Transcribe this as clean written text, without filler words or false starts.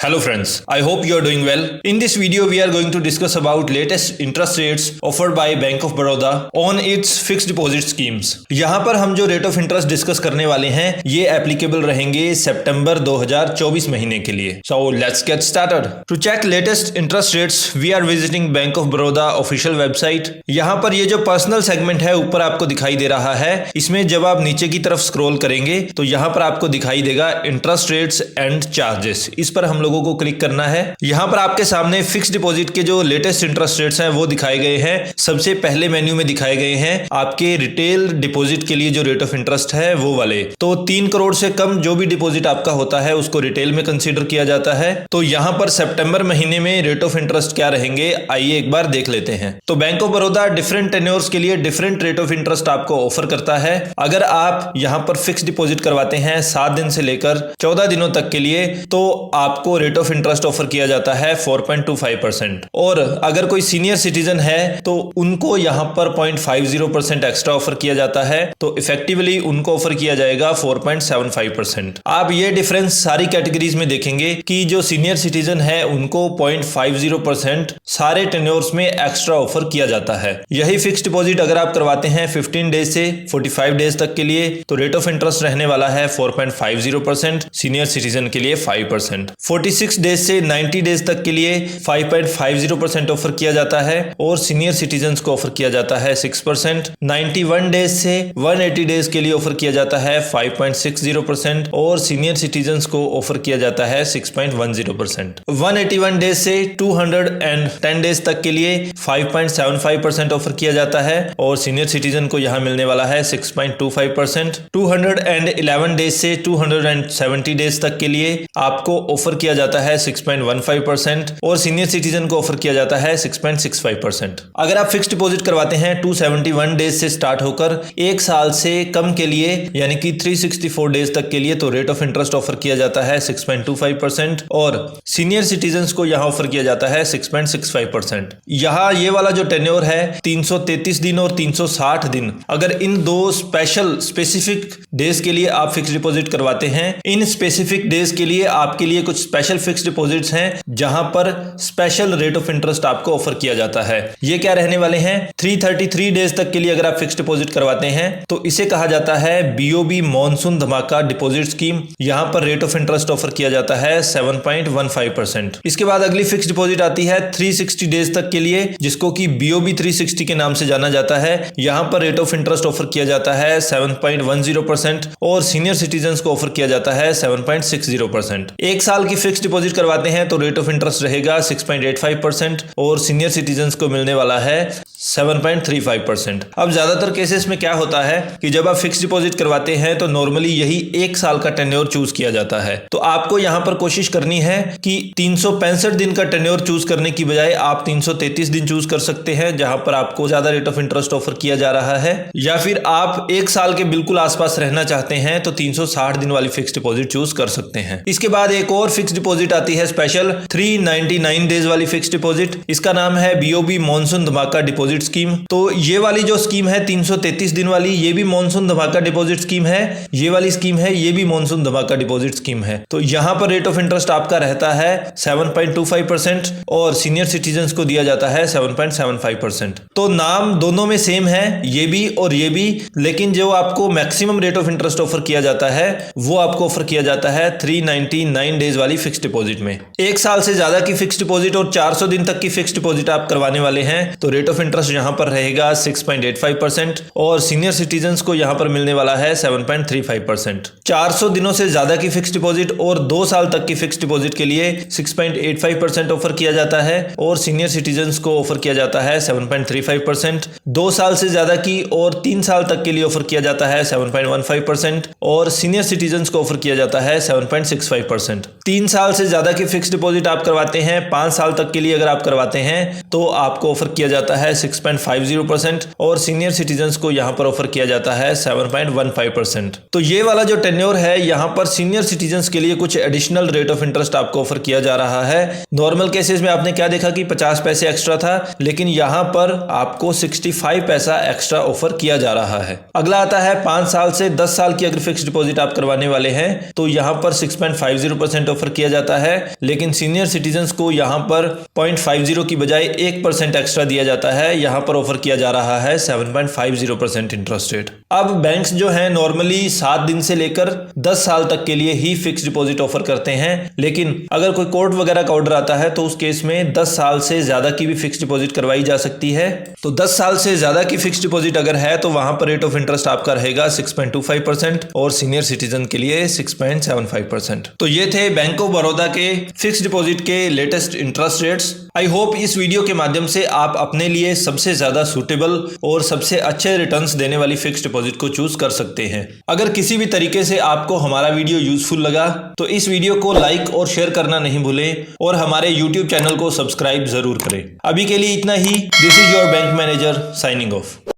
Hello friends, I hope you are doing well. In this video we are going to discuss about latest interest rates offered by Bank of Baroda on its fixed deposit schemes. यहाँ पर हम जो rate of interest discuss करने वाले हैं ये applicable रहेंगे सितंबर 2024 महीने के लिए. So let's get started. To check latest interest rates we are visiting Bank of Baroda official website. यहाँ पर ये जो पर्सनल सेगमेंट है ऊपर आपको दिखाई दे रहा है. इसमें जब आप नीचे की तरफ स्क्रॉल करेंगे तो यहाँ पर आपको दिखाई देगा इंटरेस्ट रेट्स एंड चार्जेस. इस पर हम लोगों को क्लिक करना है. यहां पर आपके सामने फिक्स डिपॉजिट के जो लेटेस्ट इंटरेस्ट रेट्स हैं वो दिखाए गए हैं. सबसे पहले मेन्यू में दिखाए गए हैं आपके रिटेल डिपॉजिट के लिए जो रेट ऑफ इंटरेस्ट है वो वाले. तो 3 करोड़ से कम जो भी डिपॉजिट आपका होता है उसको रिटेल में कंसीडर किया जाता है. तो यहां पर सितंबर महीने में रेट ऑफ इंटरेस्ट क्या रहेंगे आइए एक बार देख लेते हैं. तो bank of Baroda different tenures के लिए डिफरेंट रेट ऑफ इंटरेस्ट आपको ऑफर करता है. अगर आप यहां पर फिक्स डिपॉजिट करवाते हैं 7 दिन से लेकर 14 दिनों तक के लिए तो आपको रेट ऑफ इंटरेस्ट ऑफर किया जाता है 4.25%. और अगर कोई सीनियर सिटीजन है तो उनको यहां पर 0.50% एक्स्ट्रा ऑफर किया जाता है. तो इफेक्टिवली उनको ऑफर किया जाएगा 4.75%. आप ये डिफरेंस सारी कैटेगरीज में देखेंगे कि जो सीनियर सिटीजन है उनको 0.50% सारे टेन्योर्स में एक्स्ट्रा ऑफर किया जाता है. यही फिक्स डिपॉजिट अगर आप करवाते हैं 15 डेज से 45 डेज तक के लिए तो रेट ऑफ इंटरेस्ट रहने वाला है 4.50%, सीनियर सिटीजन के लिए 5%. 46 डेज से 90 डेज तक के लिए 5.50% ऑफर किया जाता है और सीनियर सिटीजन्स को ऑफर किया जाता है 6%. 91 डेज से 180 डेज के लिए ऑफर किया जाता है 5.60% और सीनियर सिटीजन्स को ऑफर किया जाता है 6.10%. 181 डेज से 210 डेज तक के लिए 5.75% ऑफर किया जाता है और सीनियर सिटीजन को यहां मिलने वाला है 6.25%. 211 डेज से 270 डेज तक के लिए आपको ऑफर किया जाता है 6.15% और सीनियर सिटीजन को ऑफर किया जाता है 6.65%. अगर आप फिक्स डिपॉजिट करवाते हैं 271 डेज से स्टार्ट होकर 1 साल से कम के लिए यानी कि 364 डेज तक के लिए तो रेट ऑफ इंटरेस्ट ऑफर किया जाता है 6.25% और सीनियर सिटीजन्स को यहां ऑफर किया जाता है 6.65%. यहां ये वाला जो टेन्योर है 333 दिन और 360 दिन. अगर इन दो स्पेसिफिक डेज के लिए आप फिक्स डिपॉजिट करवाते हैं इन स्पेसिफिक डेज के लिए आपके लिए कुछ स्पेशल फिक्स डिपॉजिट्स हैं जहां पर स्पेशल रेट ऑफ इंटरेस्ट आपको ऑफर किया जाता है. ये क्या रहने वाले हैं 333 डेज तक के लिए अगर आप फिक्स डिपॉजिट करवाते हैं तो इसे कहा जाता है बीओबी मॉनसून धमाका डिपॉजिट स्कीम. यहां पर रेट ऑफ इंटरेस्ट ऑफर किया जाता है 7.15%. इसके बाद अगली फिक्स डिपॉजिट आती है 360 डेज तक के लिए जिसको कि बीओबी 360 के नाम से जाना जाता है. यहां पर रेट ऑफ इंटरेस्ट ऑफर किया जाता है 7.10% और सीनियर सिटीजन्स को ऑफर किया जाता है 7.60%. 1 साल की फिक्स डिपॉजिट करवाते हैं तो रेट ऑफ इंटरेस्ट रहेगा 6.85% और सीनियर सिटीजन्स को मिलने वाला है 7.35%. अब ज्यादातर केसेस में क्या होता है कि जब आप फिक्स डिपॉजिट करवाते हैं तो नॉर्मली यही 1 साल का टेन्योर चूज किया जाता है. तो आपको यहां पर कोशिश करनी है कि 365 दिन का टेन्योर चूज करने की बजाय आप 333 दिन चूज कर सकते हैं जहां पर आपको ज्यादा रेट ऑफ इंटरेस्ट ऑफर किया जा रहा है. या फिर आप 1 साल के बिल्कुल आसपास रहना चाहते हैं तो 360 दिन वाली फिक्स डिपॉजिट चूज कर सकते हैं. इसके बाद एक और फिक्स डिपॉजिट आती है स्पेशल 399 डेज वाली फिक्स डिपॉजिट. इसका नाम है बीओबी मॉनसून धमाका डिपॉजिट स्कीम. तो ये वाली जो स्कीम है 333 दिन वाली ये भी मॉनसून धमाका डिपॉजिट स्कीम है. ये वाली स्कीम है ये भी मॉनसून धमाका डिपॉजिट स्कीम है. तो यहां पर रेट ऑफ इंटरेस्ट आपका रहता है 7.25% और सीनियर सिटीजन्स को दिया जाता है 7.75%. तो नाम दोनों में सेम है ये भी और ये भी, लेकिन जो आपको maximum rate of interest offer किया जाता है वो आपको ऑफर किया जाता है 399 डेज वाली फिक्स डिपॉजिट में. 1 साल से ज्यादा की फिक्स डिपॉजिट और 400 दिन तक की फिक्स डिपॉजिट आप करवाने वाले हैं तो रेट ऑफ इंटरेस्ट यहां पर रहेगा 6.85% और सीनियर सिटीजन्स को यहां पर मिलने वाला है 7.35%. 400 दिनों से ज्यादा की फिक्स डिपॉजिट और 2 साल तक की फिक्स डिपॉजिट के लिए 6.85% ऑफर किया जाता है और सीनियर सिटीजन्स को ऑफर किया जाता है 7.35%. 2 साल से ज्यादा की और 3 साल तक के लिए ऑफर किया जाता है 7.15% और सीनियर सिटीजन्स को ऑफर किया जाता है 7.65%. 3 साल से ज्यादा की फिक्स डिपॉजिट आप करवाते हैं 5 साल तक के लिए अगर आप करवाते हैं तो आपको ऑफर किया जाता है 6.50% और सीनियर सिटीजन को यहाँ पर ऑफर किया जाता है 7.15%। तो ये वाला जो टेन्योर है यहाँ पर सीनियर सिटीजन के लिए कुछ एडिशनल रेट ऑफ इंटरेस्ट आपको ऑफर किया जा रहा है। नॉर्मल केसेस में आपने क्या देखा कि 50 पैसे एक्स्ट्रा था, लेकिन यहाँ पर आपको 65 पैसा एक्स्ट्रा ऑफर किया जा रहा है। अगला आता है 5 साल से 10 साल की अगर फिक्स डिपॉजिट आप करवाने वाले हैं तो यहाँ पर 6.50% ऑफर किया जाता है, लेकिन सीनियर सिटीजन्स को यहाँ पर 0.50 की बजाय 1% एक्स्ट्रा दिया जाता है। यहाँ पर ऑफर किया जा रहा है 7.50% इंटरेस्ट रेट। अब बैंक्स जो हैं नॉर्मली 7 दिन से लेकर 10 साल तक के लिए ही फिक्स डिपॉजिट ऑफर करते हैं, लेकिन अगर कोई कोर्ट वगैरह का ऑर्डर आता है तो उस केस में 10 साल से ज्यादा की भी फिक्स डिपॉजिट करवाई जा सकती है। तो 10 साल से ज्यादा की फिक्स डिपॉजिट अगर है तो वहां पर रेट ऑफ इंटरेस्ट आपका रहेगा 6.25% और सीनियर सिटीजन के लिए 6.75%। तो ये थे बैंक ऑफ बड़ौदा के फिक्स डिपॉजिट के latest interest rates. I hope इस वीडियो के माध्यम से आप अपने लिए सबसे ज्यादा सूटेबल और सबसे अच्छे रिटर्न्स देने वाली फिक्स डिपॉजिट को चूज कर सकते हैं। अगर किसी भी तरीके से आपको हमारा वीडियो यूजफुल लगा तो इस वीडियो को लाइक और शेयर करना नहीं भूलें और हमारे YouTube चैनल को सब्सक्राइब जरूर करें। अभी के लिए इतना ही। This is your bank manager signing of.